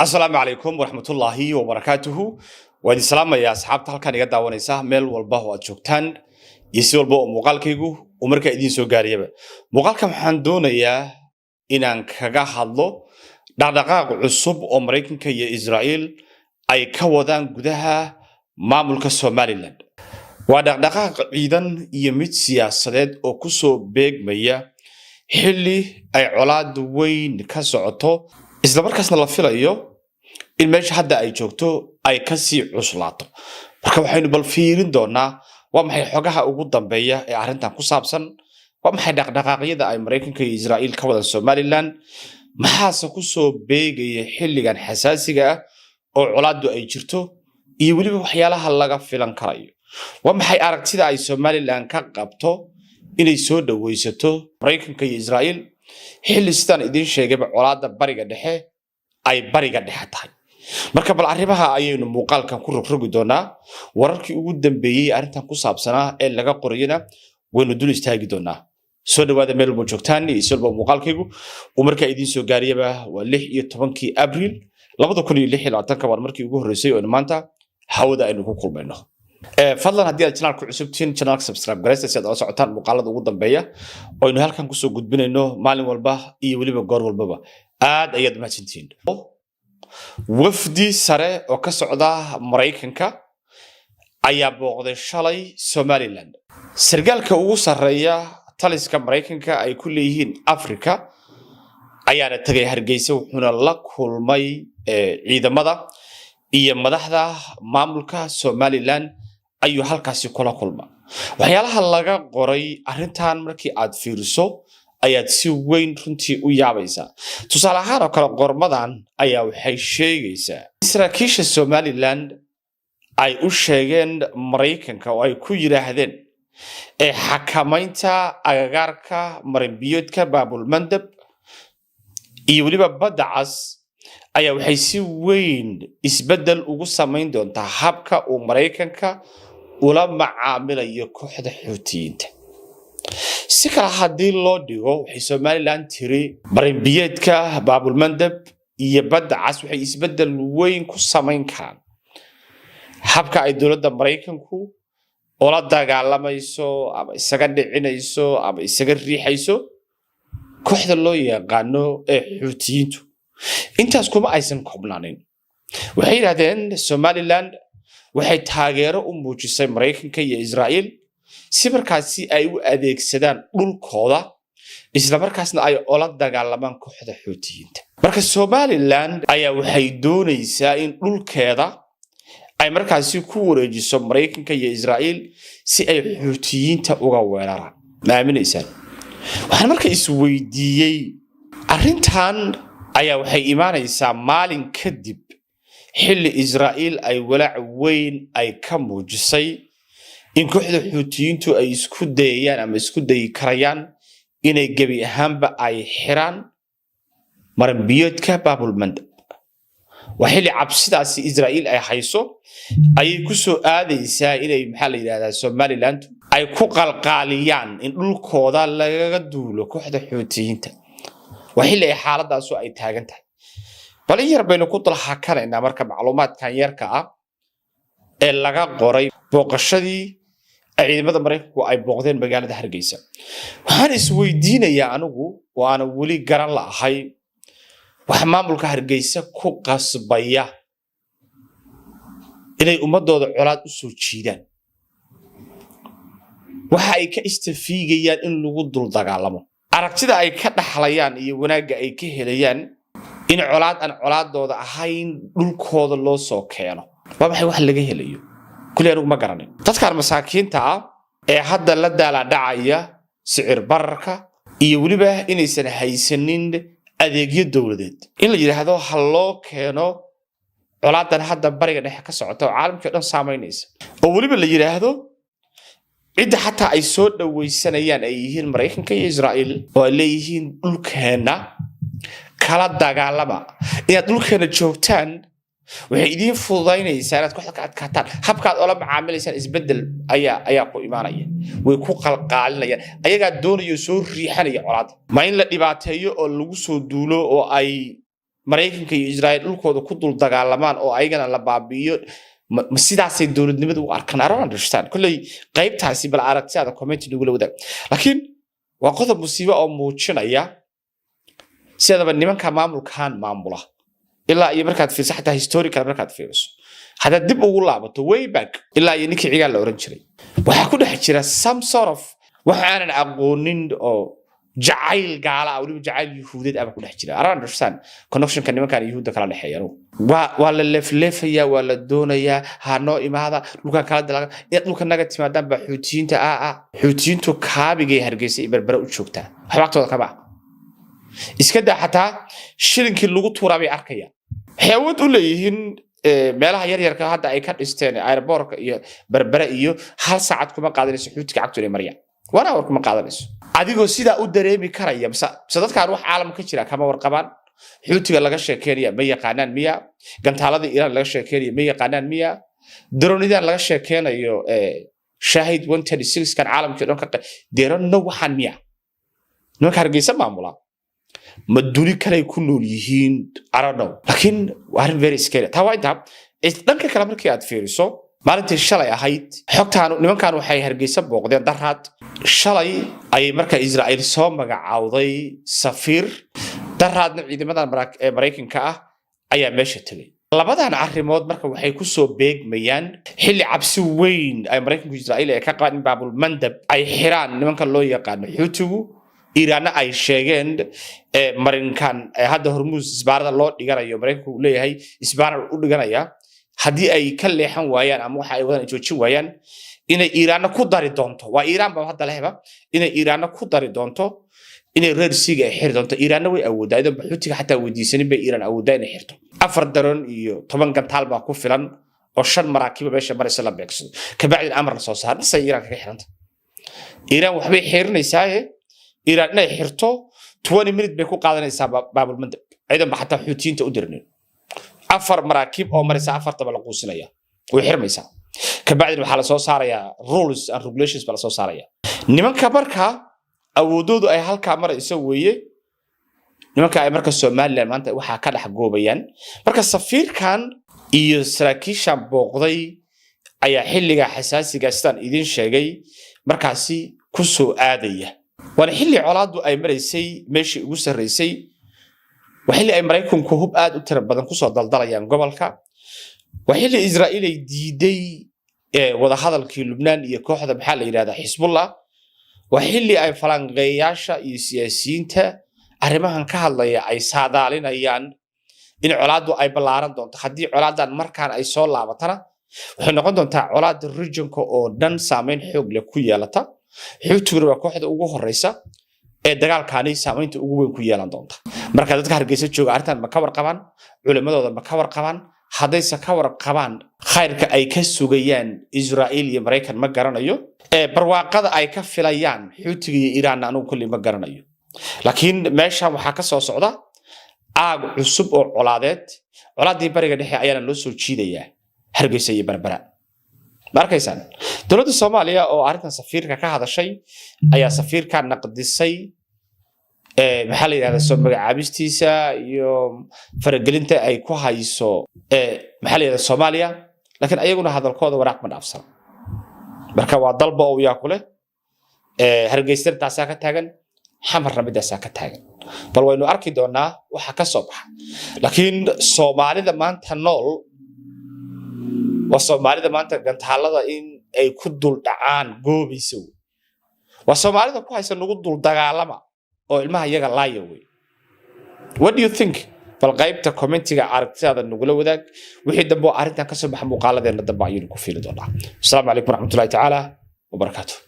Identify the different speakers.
Speaker 1: السلام عليكم ورحمة الله وبركاته. وادي السلام يا أصحاب halkan iga daawanaysa meel walba oo aad joogtaan iyo si walba oo muuqaalkaygu uu markaa idin soo gaariyaba. Muuqaalkan waxaan doonayaa inaan kaga hadlo dhaqdhaqaaq cusub oo Mareykanka iyo Israa'iil ay ka wadaan gudaha maamulka Somaliland. Waa dhaqdhaqaaq ciidan iyo mid siyaasadeed oo ku soo beegmaya xilli ay colaad weyn ka socoto isla markaasna la filayo in meesha hadda ay joogto ay ka sii cuslaato. Marka waxaynu bal fiirin doonaa waa maxay xogaha ugu dambeeya ee arrintan ku saabsan, waa maxay dhaqdhaqaaqyada ay Mareykanka iyo Israa'iil ka wadaan Somaliland, maxaase ku soo beegaya xilligan xasaasiga ah oo colaadu ay jirto iyo weliba waxyaalaha laga filan karayo. Waa maxay aragtida ay Somaliland ka qabto inay soo dhaweysato Mareykanka iyo Israa'iil xilli sidaan idin sheegayba colaada bariga dhexe ay bariga dhexe tahay. Marka bal arrimaha ayaynu muuqaalkan ku rogrogi doonaa, wararkii ugu dambeeyay arrintan ku saabsanaa ee laga qorayna waynu dul istaagi doonaa. Soo dhawaada meel walba joogtaan iyo silba muuqaalkaygu uu markaa idin soo gaariyaba waa 16 Abriil 2026 waa markii ugu horeysay oo maanta hawada aynu ku kulmayno. fadlan haddii aad channelka cusub tihiin channelka subscribe gareysta si aad ula socotaan muuqaalada ugu dambeeya oo aynu halkan ku soo gudbinayno maalin walba iyo weliba goor walbaba. aad ayaad mahadsantihiin. wafdi sare oo ka socda Mareykanka ayaa booqday shalay Somaliland. Sargaalka ugu sareeya taliska Mareykanka ay ku leeyihiin Afrika ayaana tagay Hargeysa wuxuuna la kulmay ciidamada iyo madaxda maamulka Somaliland ayuu halkaasi kula kulma. waxyaalaha laga qoray arrintan markii aad fiiriso ayaad si weyn runtii u yaabaysaa. tusaale ahaan oo kale qormadan ayaa waxay sheegaysaa saraakiisha Somaliland ay u sheegeen Mareykanka oo ay ku yiraahdeen xakamaynta agagaarka marinbiyoodka Baabul Mandab iyo weliba Badda Cas ayaa waxay si weyn isbedel ugu samayn doontaa habka uu Mareykanka ula macaamilayo kooxda Xuutiyiinta. si kale haddii loo dhigo waxay Somaliland tiri marinbiyoodka Baabul Mandab iyo Badda Cas waxay isbedel weyn ku samayn karaan habka ay dowladda Mareykanku ula dagaalamayso ama isaga dhicinayso ama isaga riixayso kooxda loo yaqaano Xuutiyiintu. intaas kuma aysan koobnaanin. waxay yiraahdeen Somaliland waxay taageero u muujisay Mareykanka iyo Israa'iil si markaasi ay u adeegsadaan dhulkooda isla markaasna ay ula dagaalamaan kooxda Xuutiyiinta. marka Somaliland ayaa waxay doonaysaa in dhulkeeda ay markaasi ku wareejiso Mareykanka iyo Israa'iil si ay Xuutiyiinta uga weeraraan. ma aaminaysaan? waxaan markaa isweydiiyey arrintan ayaa waxay imaanaysaa maalin kadib xilli Israa'iil ay walaac weyn ay ka muujisay in kooxda Xuutiyiintu ay isku dayayaan ama isku dayi karayaan inay gebi ahaanba ay xiraan marinbiyoodka Baabul Mandab. waa xilli cabsidaasi Israa'iil ay hayso ayay ku soo aadaysaa inay maxaa la yiraahdaa Somaliland ay ku qalqaaliyaan in dhulkooda laga duulo kooxda Xuutiyiinta. وحيل أي حالة داسو أي تاجنتها. بل ير بينو كتر حكنا إن أمريكا معلومات كان يركع اللقاء قريب بوقشدي أي ماذا أمريكا وأي بوقدين بجانب هرجيسة. وهذا سويدين يا أنو وأنا ولي جرال هاي وحمام لك هرجيسة كوكاس بيا إلى أمضى العلاج السوتشيدان. وهاي كاستفيجيا إن لوجود الضجالمو. aragtida ay ka dhaxlayaan iyo wanaaga ay ka helayaan in colaadooda ahayn dhulkooda loo soo keeno. waa maxay wax laga helayo kulli anigu ma garanin. dadka masaakiinta ah ee hadda la daala dhacaya sicir bararka iyo weliba inaysan haysanin adeegyo dawladeed in la yiraahdo hal loo keeno colaadan hadda bariga dhexe ka socota oo caalamka dhan saameynaysa oo weliba la yiraahdo إذا حتى أي صوت ويسنيان أيهن Mareykanka iyo Israa'iil oo ay leeyihiin dhulkeena kala dagaalama inaad dhulkeena joogtaan waxay idin fududaynaysaa inaad ku xadkaataan habka aad ula macaamilaysaan isbedel ayaa ku imaanaya way ku qalqaalinayaan ayaga doonayo soo riixanaya colaad ma in la dhibaateeyo oo lagu soo duulo oo ay maraykanka iyo Israa'iil dhulkooda ku dul dagaalamaan oo ayagana la baabi'iyo sidaasay dowladnimadu u arkaan. I don't understand kulley qaybtaasi bal aragtida comment nugula wadaag. Laakiin waa qodob musiibo oo muujinaya sidaba nimanka maamulkan maamula ilaa iyo markaad fiirso xataa historical markaad fiirso hada dib ugu laabato way back ilaa iyo ninkii cigaal la oran jiray waxa ku dhex jira some sort of waxaan aqoonin oo jacayl gaala ah waliba jacayl yuhuudeed aba ku dhex jira. I don't understand connection kan nimankan yuhuudda kala dhaxeeyaan waa la leefleefaya waa la doonayaa ha noo imaada dhulka kala dalaga dhulka naga timaadaan ba xuutiyiintu kaabigay Hargeysa Berbera u joogtaa waxbaqtooda kaba iska daa xataa shilinkii lagu tuurabay arkaya xeewad u leeyihiin meelaha yar yarka hadda ay ka dhisteen airport iyo Berbera iyo hal saacad kuma qaadanayso xuutiga cagtooda Marya wana war kuma qaadanayso adigoo sida u dareemi karaya dadkaan wax caalam ka jira kama warqabaan xuutiga laga sheekeeyo ma yaqaanaan miya gantaalada Iran laga sheekeeyo ma yaqaanaan miya dronidan laga sheekeeyo Shahid 136 kan caalamka dhan ka deerano waxaan miya noo Hargeysa maamula ma duni kale ku nool yihiin I don't know laakiin waa very scary tawaayda dhanka kale markii aad fiiriso maalintii shalay ahayd xogtaan nimankan waxay Hargeysa booqdeen daraad shalay ay marka Israa'iil soo magacaawday safiir daraadna ciidamada Mareykanka ah ayaa meesha tagay labadan arrimood marka waxay ku soo beegmayaan xilli cabsi weyn ay Mareykanku Israa'iil ay ka qabaan Baabul Mandab ay xiraan nimanka loo yaqaan Xuutigu Iran ay sheegeen marinkan hadda Hormuz isbaarada loo dhiganayo Mareykanku leeyahay isbaarada u dhiganaya hadii ay ka leexan waayaan ama waxa ay wadaan joojin waayaan inay Iran ku dari doonto waa Iran ba hadda lehba inay Iran ku dari doonto inay Red Sea ay xir doonto Iran way awoodaa idan Xuutiga xataa weydiisanin bay Iran awoodaa inay xirto 4 daroon iyo 10 gantaal baa ku filan oo 5 maraakiib meesha maraysa la beegsado ka bacdi amar la soo saaray say Iran kaga xiranta Iran waxbay xirnaysaa Iran inay xirto 20 minutes bay ku qaadanaysaa Baabul Mandab ciidan xataa Xuutiyiinta u dirneen 4 maraakiib oo maraysa 4 taba la quusinaya way xirmaysaa ka bacdi waxa la soo saaraya rules and regulations baa la soo saaraya nimanka marka awoodoodu ay halka marayso weeye nimanka ay marka Soomaaliland maanta waxa ka dhax goobayaan marka safiirkan iyo saraakiisha booqday ayaa xilliga xasaasiga sidaan idin sheegay markaasi ku soo aadaya wana xilli colaadu ay maraysay meeshii ugu sareysay waxilli ay Mareykanku hub aad u tiro badan ku soo daldalayaan gobolka waxilli Israa'iil ay diiday wada hadalkii Lubnaan iyo kooxda maxaa la yiraahdaa Hizbullah waxilli ay falanqeeyaasha iyo siyaasiyiinta arrimahan ka hadlaya ay saadaalinayaan in colaadu ay balaaran doonto hadii colaadan markaan ay soo laabatana waxay noqon doontaa colaad regionka oo dhan saameyn xoog leh ku yeelata Xuutiga waa kooxda ugu horeysa ee dagaalkaani saameynta ugu weyn ku yeelan doonta marka dadka Hargeysa jooga arrintan ma ka warqabaan culimadooda ma ka warqabaan hadaysa ka warqabaan khayrka ay ka sugayaan Israa'iil iyo Mareykan ma garanayo barwaaqada ay ka filayaan Xuutiga iyo Iran anu kulli ma garanayo laakiin meesha waxa ka soo socda aag cusub oo colaadii bariga dhexe ayaana loo soo jiidayaa Hargeysa iyo Berbera markaysan dawladda Soomaaliya oo arrintan safiirka ka hadashay ayaa safiirka naqdisay maxaa la yiraahdaa soo magacaabistiisa iyo faragelinta ay ku hayso maxaa la yiraahdaa Soomaaliya laakiin ayaguna hadalkooda waraaq ma dhaafsan marka waa dalba oo yaa kule Hargeysa taasa ka taagan xamarna midaasa ka taagan bal waynu arki doonaa waxa ka soo baxa laakiin Soomaalida maanta nool Soomaalida maanta gantaalada in ay ku dul dhacaan goobiso Soomaalida ku haysan ugu dul dagaalama oo ilmaha iyaga laaya way what do you think bal qaybta commentiga aragtida nugula wadaag wixii dambe arrintan ka soo baxa muuqaaladeena dambe ayuu ku fiili doonaa assalamu alaykum warahmatullahi ta'ala wa barakatuh